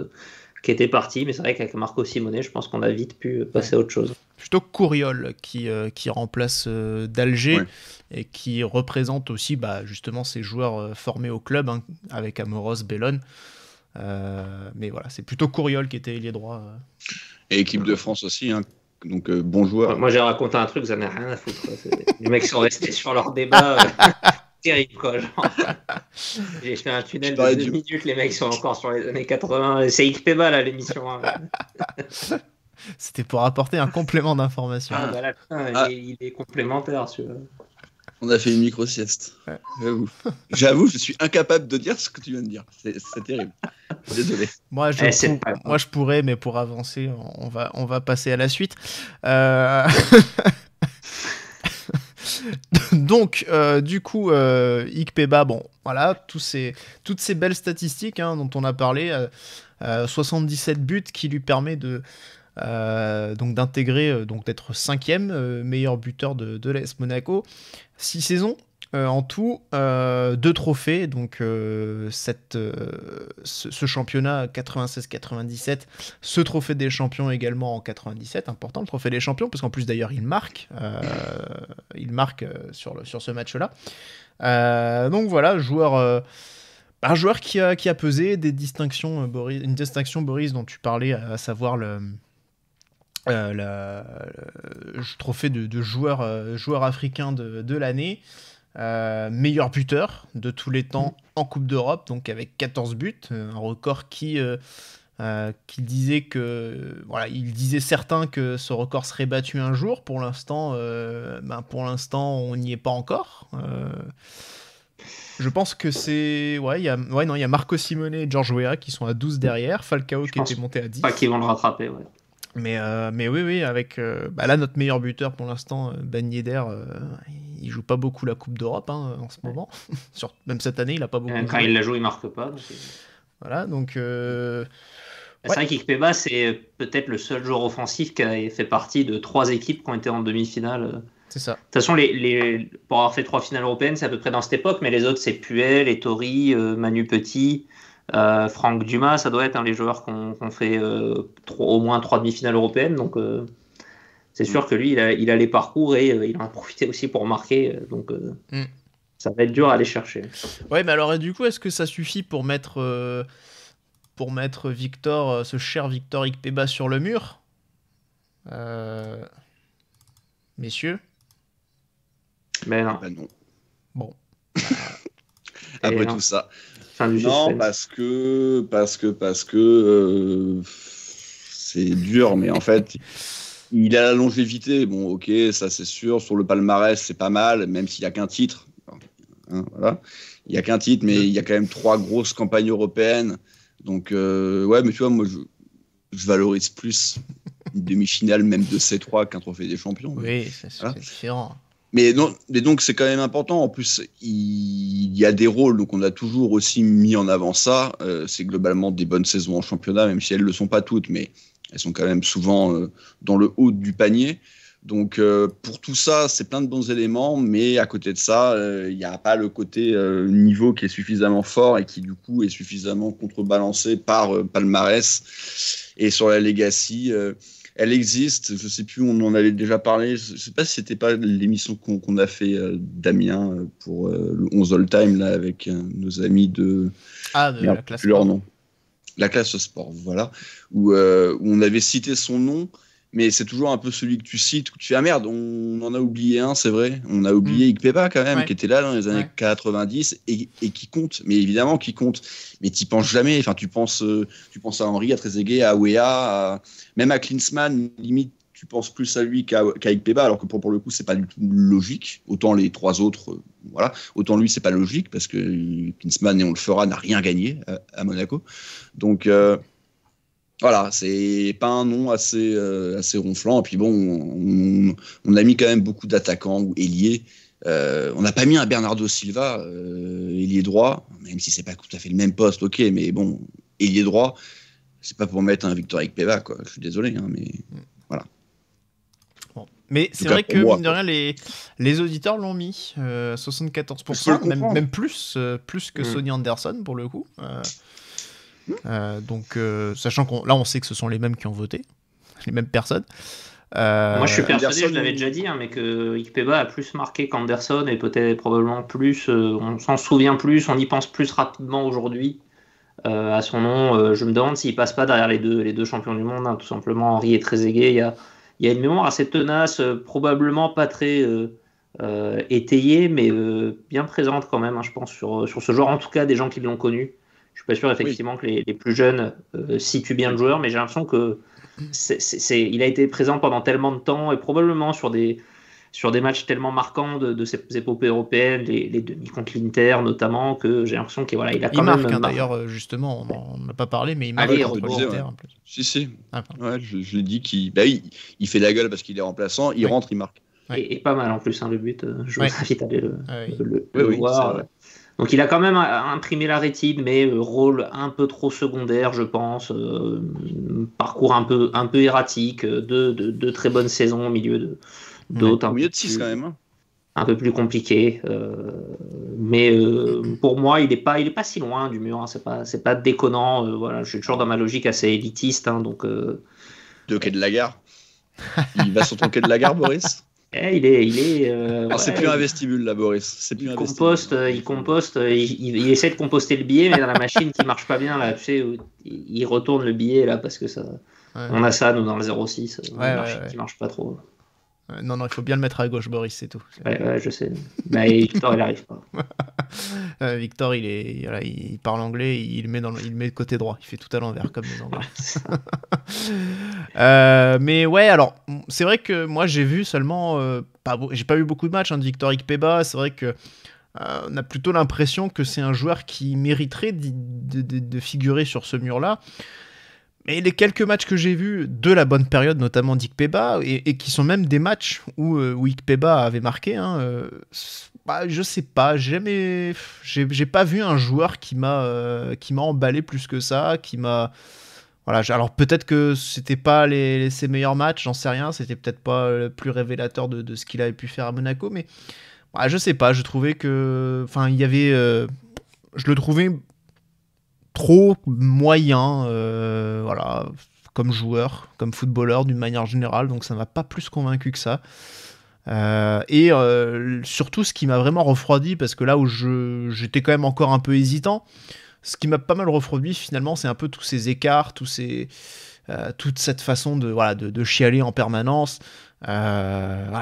qui était parti. Mais c'est vrai qu'avec Marco Simonet, je pense qu'on a vite pu passer à autre chose. Plutôt Couriol qui remplace d'Alger et qui représente aussi justement ces joueurs formés au club avec Amoros, Bellone. Mais voilà, c'est plutôt Couriol qui était ailier droit. Et équipe de France aussi, donc bon joueur. Moi j'ai raconté un truc, ça n'a rien à foutre. Les mecs sont restés sur leur débat. Terrible quoi. J'ai fait un tunnel de 2 minutes, les mecs sont encore sur les années 80. C'est Ikpeba là l'émission. C'était pour apporter un complément d'information. Il est complémentaire. On a fait une micro-sieste. Ouais. J'avoue, je suis incapable de dire ce que tu viens de dire. C'est terrible. Désolé. Moi, je pourrais, mais pour avancer, on va passer à la suite. Donc, du coup, Ikpeba, voilà, toutes ces belles statistiques dont on a parlé, 77 buts qui lui permet donc d'intégrer, donc d'être 5e meilleur buteur de l'AS Monaco. 6 saisons en tout, 2 trophées, donc ce championnat 96-97, ce trophée des champions également en 97, important le trophée des champions, parce qu'en plus d'ailleurs il marque sur ce match-là. Donc voilà, un joueur qui a pesé des distinctions, Boris, une distinction, Boris, dont tu parlais, à savoir le trophée de joueur africain de l'année, meilleur buteur de tous les temps en Coupe d'Europe, donc avec 14 buts, un record qui disait que il disait certains que ce record serait battu un jour. Pour l'instant, on n'y est pas encore. Je pense que il y a Marco Simonet et George Weah qui sont à 12 derrière, Falcao qui était monté à 10. Pas qu'ils vont le rattraper, ouais. Mais oui, avec là notre meilleur buteur pour l'instant, Ben Yedder, il joue pas beaucoup la Coupe d'Europe en ce moment. Même cette année, il a pas beaucoup. Quand il la joue, il marque pas. Donc voilà, donc. C'est vrai qu'Ikpeba, c'est peut-être le seul joueur offensif qui a fait partie de 3 équipes qui ont été en demi-finale. C'est ça. De toute façon, pour avoir fait 3 finales européennes, c'est à peu près dans cette époque, mais les autres, c'est Puel, Ettori, Manu Petit. Franck Dumas, ça doit être les joueurs qui ont fait au moins 3 demi-finales européennes, donc c'est sûr que lui il a les parcours et il en a profité aussi pour marquer, donc ça va être dur à aller chercher. Ouais, mais alors du coup, est-ce que ça suffit pour mettre Victor, ce cher Victor Ikpeba sur le mur, messieurs? Mais non. Non. Bon. Après tout ça. Non, parce que c'est dur, mais en fait, il a la longévité, bon, ok, ça c'est sûr. Sur le palmarès, c'est pas mal, même s'il n'y a qu'un titre. Hein, voilà. Il n'y a qu'un titre, mais il y a quand même 3 grosses campagnes européennes. Donc, ouais, mais tu vois, moi, je valorise plus une demi-finale, même de C3, qu'un trophée des champions. Oui, c'est différent. Mais donc, c'est quand même important. En plus, il y a des rôles, donc on a toujours aussi mis en avant ça. C'est globalement des bonnes saisons en championnat, même si elles ne le sont pas toutes, mais elles sont quand même souvent dans le haut du panier. Donc, pour tout ça, c'est plein de bons éléments, mais à côté de ça, il n'y a pas le côté niveau qui est suffisamment fort et qui, du coup, est suffisamment contrebalancé par palmarès. Et sur la Legacy, elle existe. Je ne sais plus, on en avait déjà parlé. Je ne sais pas si ce n'était pas l'émission qu'on a fait d'Amiens pour le 11 All Time, là, avec nos amis de... Ah, de la classe leur nom. La classe sport, voilà. Où on avait cité son nom. Mais c'est toujours un peu celui que tu cites, où tu fais ah merde, on en a oublié un, c'est vrai. On a oublié Ikpeba quand même, qui était là dans les années 90 et qui compte. Mais évidemment, qui compte. Mais tu penses jamais. Enfin, tu penses à Henry, à Trezeguet, à Weah, même à Klinsmann. Limite, tu penses plus à lui qu'à Ikpeba, alors que pour le coup, c'est pas du tout logique. Autant les 3 autres, voilà. Autant lui, c'est pas logique parce que Klinsmann, et on le fera, n'a rien gagné à Monaco. Donc voilà, c'est pas un nom assez ronflant. Et puis bon, on a mis quand même beaucoup d'attaquants ou ailiers. On n'a pas mis un Bernardo Silva, ailier droit, même si c'est pas tout à fait le même poste, ok, mais bon, ailier droit, c'est pas pour mettre un Victor Ikpeba, quoi. Je suis désolé, hein, mais voilà. Bon. Mais c'est vrai que, mine de rien, les auditeurs l'ont mis, 74%, même plus que Sonny Anderson, pour le coup. Donc, sachant là on sait que ce sont les mêmes qui ont voté, les mêmes personnes. Moi je suis persuadé, je l'avais déjà dit, mais que Ikpeba a plus marqué qu'Anderson et peut-être probablement plus, on s'en souvient plus, on y pense plus rapidement aujourd'hui à son nom. Je me demande s'il passe pas derrière les deux champions du monde, hein, tout simplement Henry et Trezeguet. Il y a une mémoire assez tenace, probablement pas très étayée, mais bien présente quand même, hein, je pense, sur ce joueur, en tout cas des gens qui l'ont connu. Je suis pas sûr effectivement que les plus jeunes situent bien le joueur, mais j'ai l'impression que il a été présent pendant tellement de temps et probablement sur des matchs tellement marquants de ces épopées européennes, les demi contre l'Inter notamment, que j'ai l'impression qu'il il a quand même marque, hein, d'ailleurs, justement, on n'en a pas parlé, mais il marque contre l'Inter en plus. Si. Ouais, je l'ai dit qu'il fait la gueule parce qu'il est remplaçant, il rentre, il marque. Et pas mal en plus, hein, le but. Je vous invite à aller le voir. Donc il a quand même imprimé la rétine, mais rôle un peu trop secondaire, je pense. Parcours un peu erratique, de très bonnes saisons au milieu d'autres. Au milieu de 6 quand même. Hein. Un peu plus compliqué. Mais pour moi, il est pas si loin du mur. Hein, c'est pas déconnant. Voilà, je suis toujours dans ma logique assez élitiste. Hein, donc, de quai de la gare. Il va sur ton quai de la gare, Boris. Il est. C'est plus un vestibule là, Boris. Il composte. Il essaie de composter le billet, mais dans la machine qui marche pas bien là, tu sais, il retourne le billet là parce que ça. Ouais. On a ça nous dans le 06, qui marche pas trop. Non, il faut bien le mettre à gauche, Boris, c'est tout. Ouais, je sais. Mais Victor, il arrive pas. Victor, il parle anglais, il met de côté droit. Il fait tout à l'envers, comme les Anglais. Mais ouais, alors, c'est vrai que moi, j'ai vu seulement... j'ai pas vu beaucoup de matchs de Victor Ikpeba. C'est vrai que on a plutôt l'impression que c'est un joueur qui mériterait de figurer sur ce mur-là. Mais les quelques matchs que j'ai vus de la bonne période, notamment d'Ikpeba, et qui sont même des matchs où Ikpeba avait marqué, je sais pas, j'ai pas vu un joueur qui m'a emballé plus que ça, qui m'a... Voilà, alors peut-être que c'était pas ses meilleurs matchs, j'en sais rien, c'était peut-être pas le plus révélateur de ce qu'il avait pu faire à Monaco, mais je sais pas, je trouvais que... Enfin, il y avait... je le trouvais... trop moyen, voilà, comme joueur, comme footballeur d'une manière générale, donc ça m'a pas plus convaincu que ça. Et surtout, ce qui m'a vraiment refroidi, parce que là où j'étais quand même encore un peu hésitant, ce qui m'a pas mal refroidi finalement, c'est un peu tous ces écarts, toute cette façon de chialer en permanence.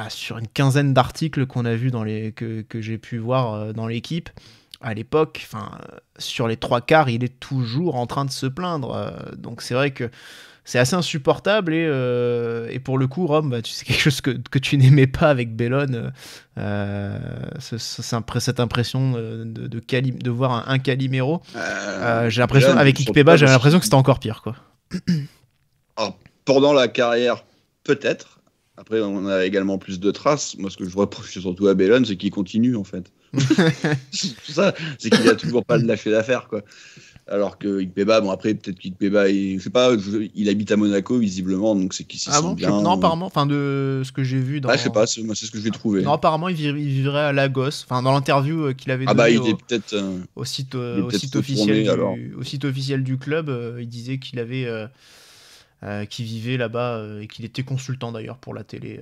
Sur une quinzaine d'articles qu'on a vus que j'ai pu voir dans l'équipe. À l'époque, sur les 3 quarts, il est toujours en train de se plaindre. Donc c'est vrai que c'est assez insupportable et pour le coup, Rome, tu sais quelque chose que tu n'aimais pas avec Bellone, cette impression de voir un Calimero. J'ai l'impression, avec Ikpeba, j'ai l'impression que c'était encore pire, quoi. Alors, pendant la carrière, peut-être. Après, on a également plus de traces. Moi, ce que je reproche surtout à Bellone, c'est qu'il continue, en fait. Tout ça, c'est qu'il a toujours pas lâché l'affaire, quoi. Alors que Ikpeba, bon après peut-être qu'Ikpeba, je sais pas, il habite à Monaco visiblement, donc c'est qu'il s'y sent bien. Non, apparemment, enfin de ce que j'ai vu dans. Je sais pas, moi c'est ce que j'ai trouvé. Non, apparemment il vivrait à Lagos. Enfin dans l'interview qu'il avait donné il est peut-être au site officiel du club, il disait qu'il avait qu'il vivait là-bas et qu'il était consultant d'ailleurs pour la télé.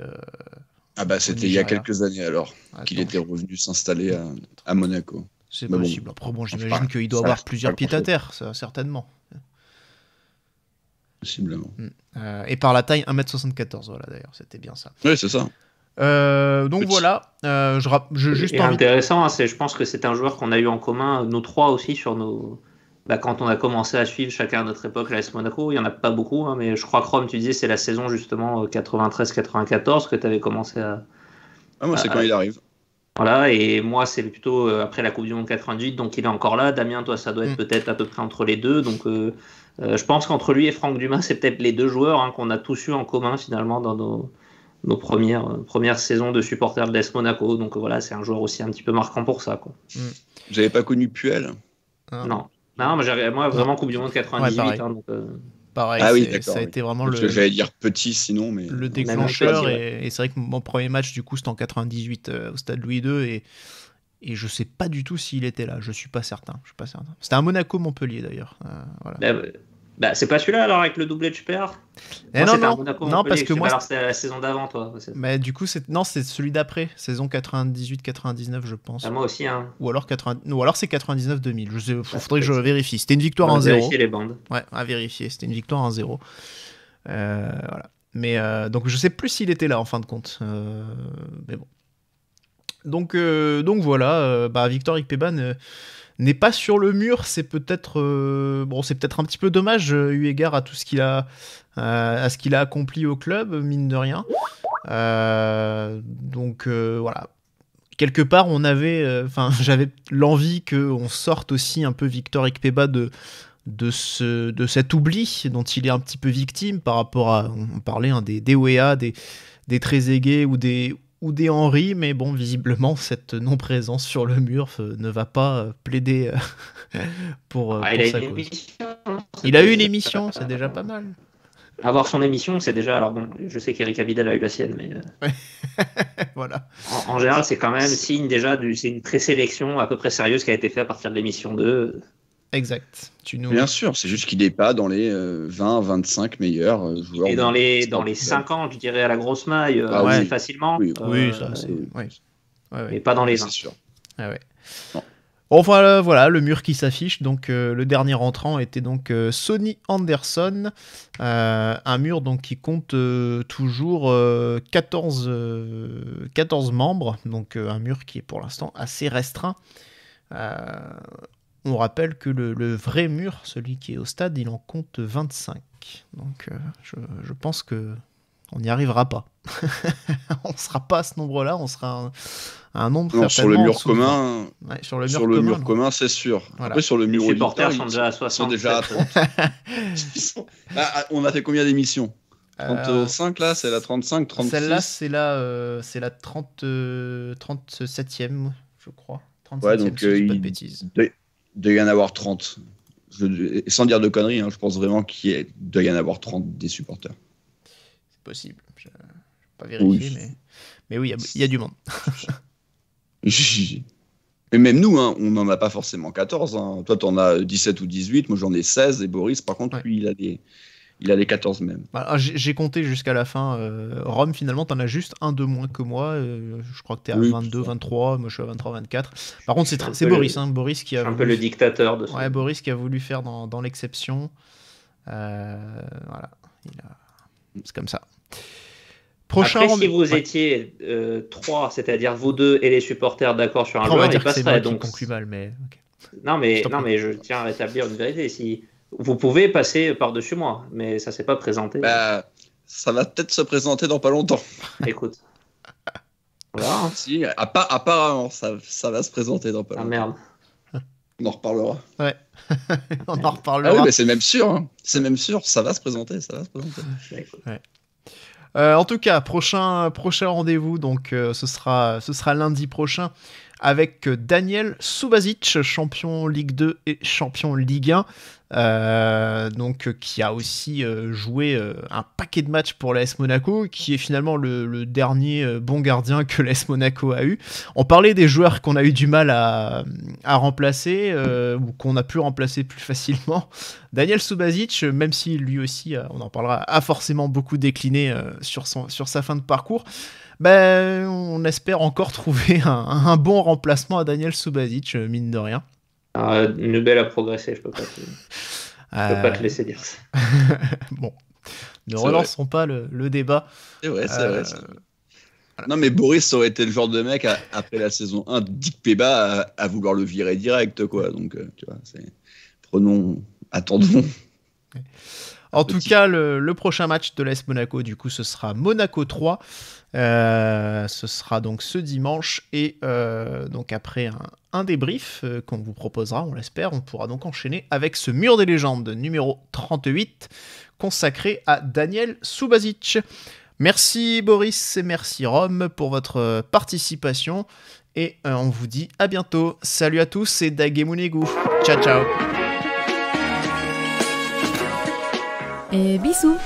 C'était il y a quelques années alors qu'il était revenu s'installer à Monaco. C'est possible. Après, j'imagine qu'il doit avoir plusieurs pieds à terre, ça, certainement. Possiblement. Et par la taille, 1m74, voilà, d'ailleurs, c'était bien ça. Oui, c'est ça. Donc voilà, juste intéressant, je pense que c'est un joueur qu'on a eu en commun, nous trois aussi, sur nos... quand on a commencé à suivre chacun à notre époque l'AS Monaco, il n'y en a pas beaucoup, hein, mais je crois que Rome, tu disais, c'est la saison justement 93-94 que tu avais commencé à... moi, c'est quand il arrive. Voilà, et moi, c'est plutôt après la Coupe du Monde 98, donc il est encore là. Damien, toi, ça doit être peut-être à peu près entre les deux. Donc, je pense qu'entre lui et Franck Dumas, c'est peut-être les deux joueurs qu'on a tous eu en commun, finalement, dans nos premières saisons de supporters de l'AS Monaco. Donc, voilà, c'est un joueur aussi un petit peu marquant pour ça, quoi. Vous n'avez pas connu Puel? Non, moi, vraiment Coupe du Monde 98. Pareil. Donc, pareil, ça a été vraiment Parce que j'allais dire petit sinon, mais le déclencheur. Et c'est vrai que mon premier match, du coup, c'était en 98 au stade Louis II. Et je sais pas du tout s'il était là. Je suis pas certain. C'était un Monaco-Montpellier d'ailleurs. Voilà. C'est pas celui-là alors avec le doublé de Super. Non, parce que moi alors c'est la saison d'avant, toi. Mais du coup c'est celui d'après, saison 98-99 je pense. Moi aussi hein. Ou alors c'est 99-2000. Je sais, faudrait que je vérifie. C'était une victoire 1-0. Vérifier les bandes. Ouais, à vérifier. C'était une victoire 1-0. Voilà. Mais donc je sais plus s'il était là en fin de compte. Mais bon. Donc voilà. Victor Ikpeba n'est pas sur le mur, c'est peut-être un petit peu dommage eu égard à tout ce qu'il a accompli au club, mine de rien. Voilà. Quelque part, j'avais l'envie qu'on sorte aussi un peu Victor Ikpeba de cet oubli dont il est un petit peu victime par rapport à, on parlait des Weah, des Trezeguet ou des Henry, mais bon, visiblement, cette non-présence sur le mur ne va pas plaider pour sa cause. Il a eu une émission, c'est déjà pas mal. Avoir son émission, c'est déjà... Alors bon, je sais qu'Eric Abidal a eu la sienne, mais... Voilà. En général, c'est quand même signe déjà, c'est une présélection à peu près sérieuse qui a été faite à partir de l'émission 2. Exact. Bien sûr, c'est juste qu'il n'est pas dans les 20-25 meilleurs joueurs. Et dans les 5 ans, je dirais à la grosse maille, facilement. Oui, ça c'est... Mais pas dans les 20. C'est sûr. Ah ouais. Enfin, voilà, le mur qui s'affiche. Donc, le dernier entrant était donc Sonny Anderson. Un mur donc, qui compte toujours 14 membres. Donc, un mur qui est pour l'instant assez restreint. On rappelle que le vrai mur, celui qui est au stade, il en compte 25. Donc, je pense que on n'y arrivera pas. On ne sera pas à ce nombre-là, on sera un nombre non, sur le mur commun. Ouais, sur le mur commun, c'est sûr. Voilà. Après, sur le mur les supporters sont déjà à 60. Sont déjà à 30. On a fait combien d'émissions 35 là, c'est la 35, 36. Celle-là, c'est la 37e, je crois. 37e, ouais, donc si je dis pas de bêtises. Il doit y en avoir 30. Sans dire de conneries, je pense vraiment qu'il doit y en avoir 30 des supporters. C'est possible. Je ne vais pas vérifier, mais oui, il y a du monde. Mais même nous, on n'en a pas forcément 14. Toi, tu en as 17 ou 18. Moi, j'en ai 16. Et Boris, par contre, lui, il a les 14 même. Alors, j'ai compté jusqu'à la fin. Rome, finalement, tu en as juste un de moins que moi. Je crois que tu es à 22, 23. Moi, je suis à 23, 24. Par contre, c'est Boris. Boris qui a un peu le dictateur de ça. Ouais, Boris qui a voulu faire dans l'exception. Voilà. C'est comme ça. Après, si vous étiez 3, c'est-à-dire vous deux et les supporters d'accord sur un joueur, il passerait. Donc... mais... Non, mais je tiens à rétablir une vérité. Si Vous pouvez passer par-dessus moi, mais ça s'est pas présenté. Bah, ça va peut-être se présenter dans pas longtemps. Écoute. Voilà. Si, apparemment, ça va se présenter dans pas longtemps. Ah merde. On en reparlera. Ouais. On en reparlera. Ah oui, mais c'est même sûr. Hein. C'est même sûr, ça va se présenter. Ouais. En tout cas, prochain rendez-vous, donc ce sera lundi prochain avec Daniel Subasic, champion Ligue 2 et champion Ligue 1, donc qui a aussi joué un paquet de matchs pour l'AS Monaco, qui est finalement le dernier bon gardien que l'AS Monaco a eu. On parlait des joueurs qu'on a eu du mal à remplacer, ou qu'on a pu remplacer plus facilement. Daniel Subasic, même si lui aussi, on en parlera, a forcément beaucoup décliné sur sa fin de parcours, ben, on espère encore trouver un bon remplacement à Daniel Subasic, mine de rien. Nubel a progressé, je peux pas te laisser dire ça. Bon, ne relançons pas le débat. C'est vrai. Voilà. Non, mais Boris, ça aurait été le genre de mec, après la saison 1, Dick Peba, à vouloir le virer direct, quoi. Donc, tu vois, attendons. En tout cas, le prochain match de l'AS Monaco, du coup, ce sera Monaco 3. Ce sera donc ce dimanche. Et donc après un débrief qu'on vous proposera, on l'espère, on pourra donc enchaîner avec ce mur des légendes numéro 38 consacré à Daniel Subasic. Merci Boris et merci Rome pour votre participation. Et on vous dit à bientôt. Salut à tous et Dagemunegu. Ciao ciao. Et bisous.